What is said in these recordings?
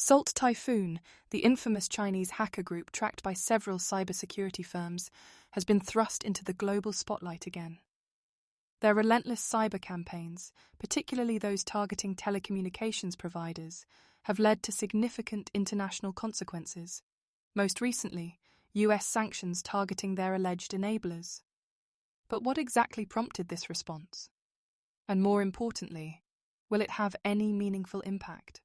Salt Typhoon, the infamous Chinese hacker group tracked by several cybersecurity firms, has been thrust into the global spotlight again. Their relentless cyber campaigns, particularly those targeting telecommunications providers, have led to significant international consequences. Most recently, US sanctions targeting their alleged enablers. But what exactly prompted this response? And more importantly, will it have any meaningful impact?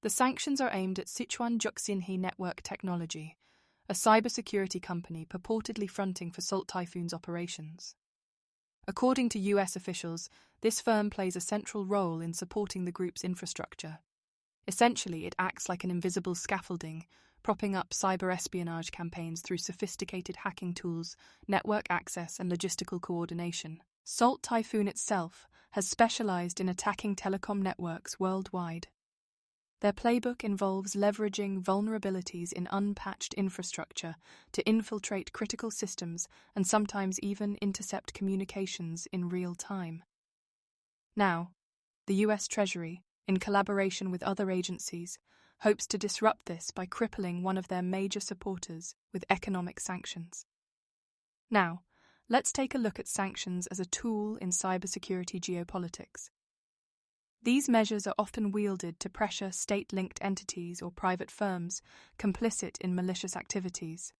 The sanctions are aimed at Sichuan Juxinhe Network Technology, a cybersecurity company purportedly fronting for Salt Typhoon's operations. According to US officials, this firm plays a central role in supporting the group's infrastructure. Essentially, it acts like an invisible scaffolding, propping up cyber espionage campaigns through sophisticated hacking tools, network access, and logistical coordination. Salt Typhoon itself has specialized in attacking telecom networks worldwide. Their playbook involves leveraging vulnerabilities in unpatched infrastructure to infiltrate critical systems and sometimes even intercept communications in real time. Now, the US Treasury, in collaboration with other agencies, hopes to disrupt this by crippling one of their major supporters with economic sanctions. Now, let's take a look at sanctions as a tool in cybersecurity geopolitics. These measures are often wielded to pressure state-linked entities or private firms complicit in malicious activities.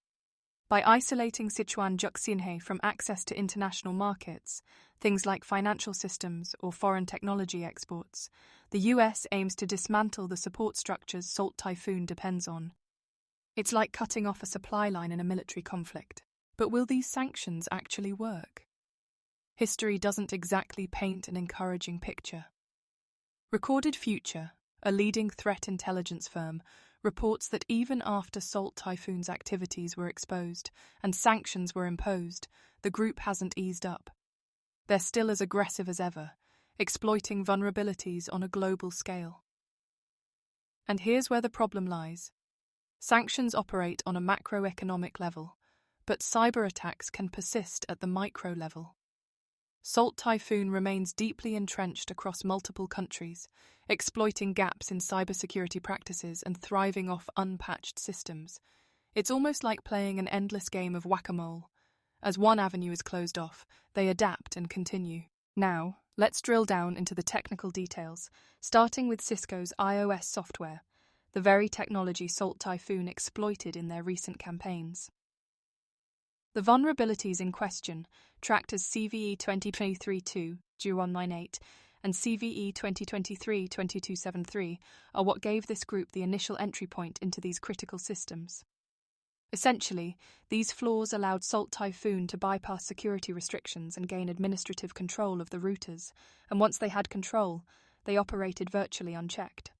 By isolating Sichuan Juxinhe from access to international markets, things like financial systems or foreign technology exports, the US aims to dismantle the support structures Salt Typhoon depends on. It's like cutting off a supply line in a military conflict. But will these sanctions actually work? History doesn't exactly paint an encouraging picture. Recorded Future, a leading threat intelligence firm, reports that even after Salt Typhoon's activities were exposed and sanctions were imposed, the group hasn't eased up. They're still as aggressive as ever, exploiting vulnerabilities on a global scale. And here's where the problem lies. Sanctions operate on a macroeconomic level, but cyber attacks can persist at the micro level. Salt Typhoon remains deeply entrenched across multiple countries, exploiting gaps in cybersecurity practices and thriving off unpatched systems. It's almost like playing an endless game of whack-a-mole. As one avenue is closed off, they adapt and continue. Now, let's drill down into the technical details, starting with Cisco's iOS software, the very technology Salt Typhoon exploited in their recent campaigns. The vulnerabilities in question, tracked as CVE 2023-2, G198, and CVE 2023-2273, are what gave this group the initial entry point into these critical systems. Essentially, these flaws allowed Salt Typhoon to bypass security restrictions and gain administrative control of the routers, and once they had control, they operated virtually unchecked.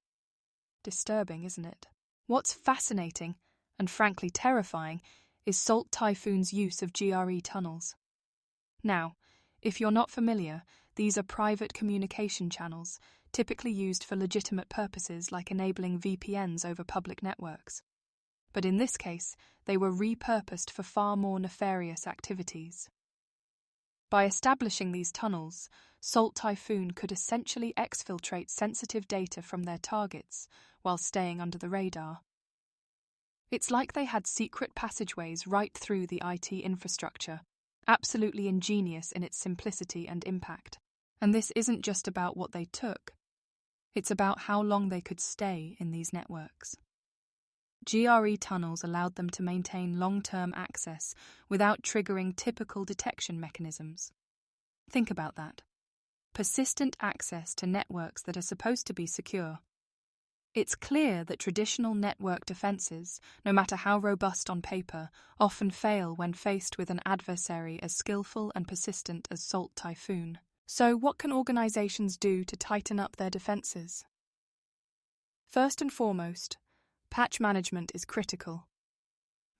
Disturbing, isn't it? What's fascinating, and frankly terrifying, is Salt Typhoon's use of GRE tunnels. Now, if you're not familiar, these are private communication channels, typically used for legitimate purposes like enabling VPNs over public networks. But in this case, they were repurposed for far more nefarious activities. By establishing these tunnels, Salt Typhoon could essentially exfiltrate sensitive data from their targets while staying under the radar. It's like they had secret passageways right through the IT infrastructure, absolutely ingenious in its simplicity and impact. And this isn't just about what they took. It's about how long they could stay in these networks. GRE tunnels allowed them to maintain long-term access without triggering typical detection mechanisms. Think about that. Persistent access to networks that are supposed to be secure. It's clear that traditional network defenses, no matter how robust on paper, often fail when faced with an adversary as skillful and persistent as Salt Typhoon. So what can organizations do to tighten up their defenses? First and foremost, patch management is critical.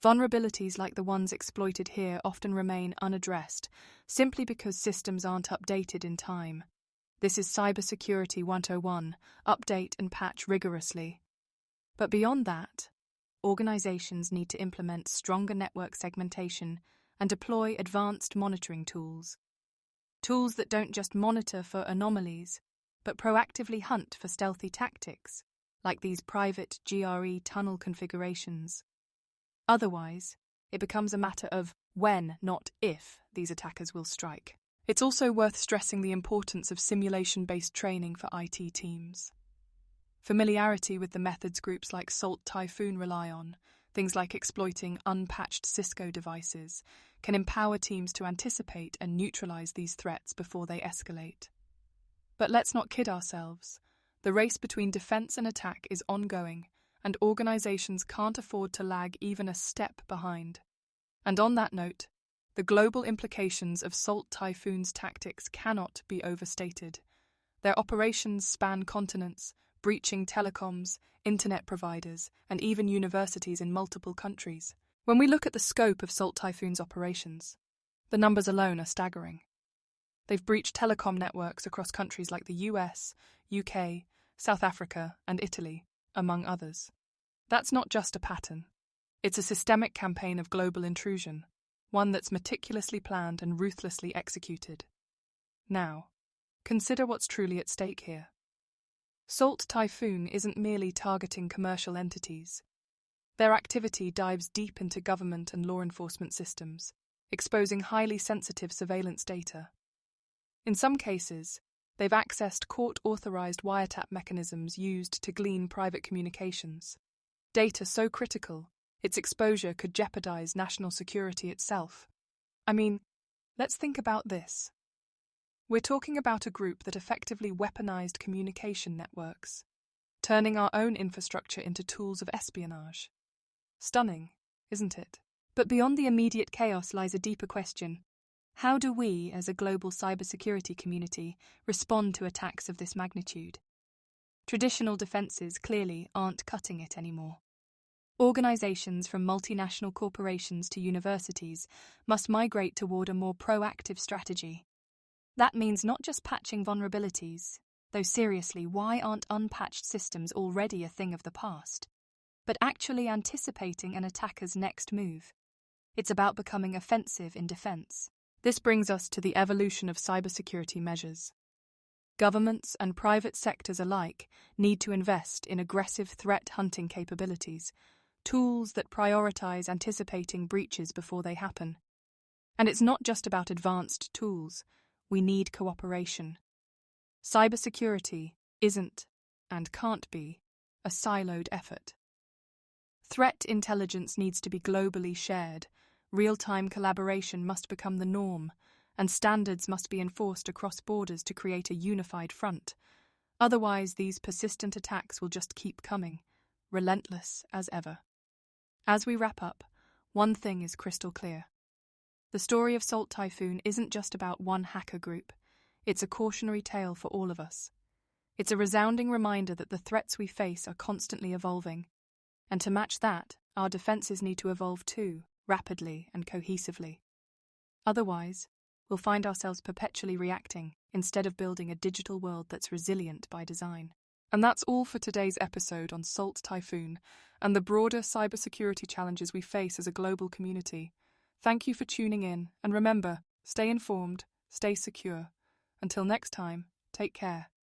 Vulnerabilities like the ones exploited here often remain unaddressed, simply because systems aren't updated in time. This is Cybersecurity 101, update and patch rigorously. But beyond that, organizations need to implement stronger network segmentation and deploy advanced monitoring tools. Tools that don't just monitor for anomalies, but proactively hunt for stealthy tactics, like these private GRE tunnel configurations. Otherwise, it becomes a matter of when, not if, these attackers will strike. It's also worth stressing the importance of simulation-based training for IT teams. Familiarity with the methods groups like Typhoon rely on, things like exploiting unpatched Cisco devices, can empower teams to anticipate and neutralize these threats before they escalate. But let's not kid ourselves. The race between defense and attack is ongoing, and organizations can't afford to lag even a step behind. And on that note, the global implications of Typhoon's tactics cannot be overstated. Their operations span continents, breaching telecoms, internet providers, and even universities in multiple countries. When we look at the scope of Typhoon's operations, the numbers alone are staggering. They've breached telecom networks across countries like the US, UK, South Africa, and Italy, among others. That's not just a pattern. It's a systemic campaign of global intrusion, one that's meticulously planned and ruthlessly executed. Now, consider what's truly at stake here. Typhoon isn't merely targeting commercial entities. Their activity dives deep into government and law enforcement systems, exposing highly sensitive surveillance data. In some cases, they've accessed court-authorized wiretap mechanisms used to glean private communications. Data so critical, its exposure could jeopardize national security itself. I mean, let's think about this. We're talking about a group that effectively weaponized communication networks, turning our own infrastructure into tools of espionage. Stunning, isn't it? But beyond the immediate chaos lies a deeper question. How do we, as a global cybersecurity community, respond to attacks of this magnitude? Traditional defenses clearly aren't cutting it anymore. Organizations from multinational corporations to universities must migrate toward a more proactive strategy. That means not just patching vulnerabilities, though seriously, why aren't unpatched systems already a thing of the past? But actually anticipating an attacker's next move. It's about becoming offensive in defense. This brings us to the evolution of cybersecurity measures. Governments and private sectors alike need to invest in aggressive threat hunting capabilities, tools that prioritize anticipating breaches before they happen. And it's not just about advanced tools. We need cooperation. Cybersecurity isn't, and can't be, a siloed effort. Threat intelligence needs to be globally shared, real-time collaboration must become the norm, and standards must be enforced across borders to create a unified front. Otherwise, these persistent attacks will just keep coming, relentless as ever. As we wrap up, one thing is crystal clear. The story of Typhoon isn't just about one hacker group. It's a cautionary tale for all of us. It's a resounding reminder that the threats we face are constantly evolving. And to match that, our defenses need to evolve too, rapidly and cohesively. Otherwise, we'll find ourselves perpetually reacting instead of building a digital world that's resilient by design. And that's all for today's episode on Typhoon and the broader cybersecurity challenges we face as a global community. Thank you for tuning in, and remember, stay informed, stay secure. Until next time, take care.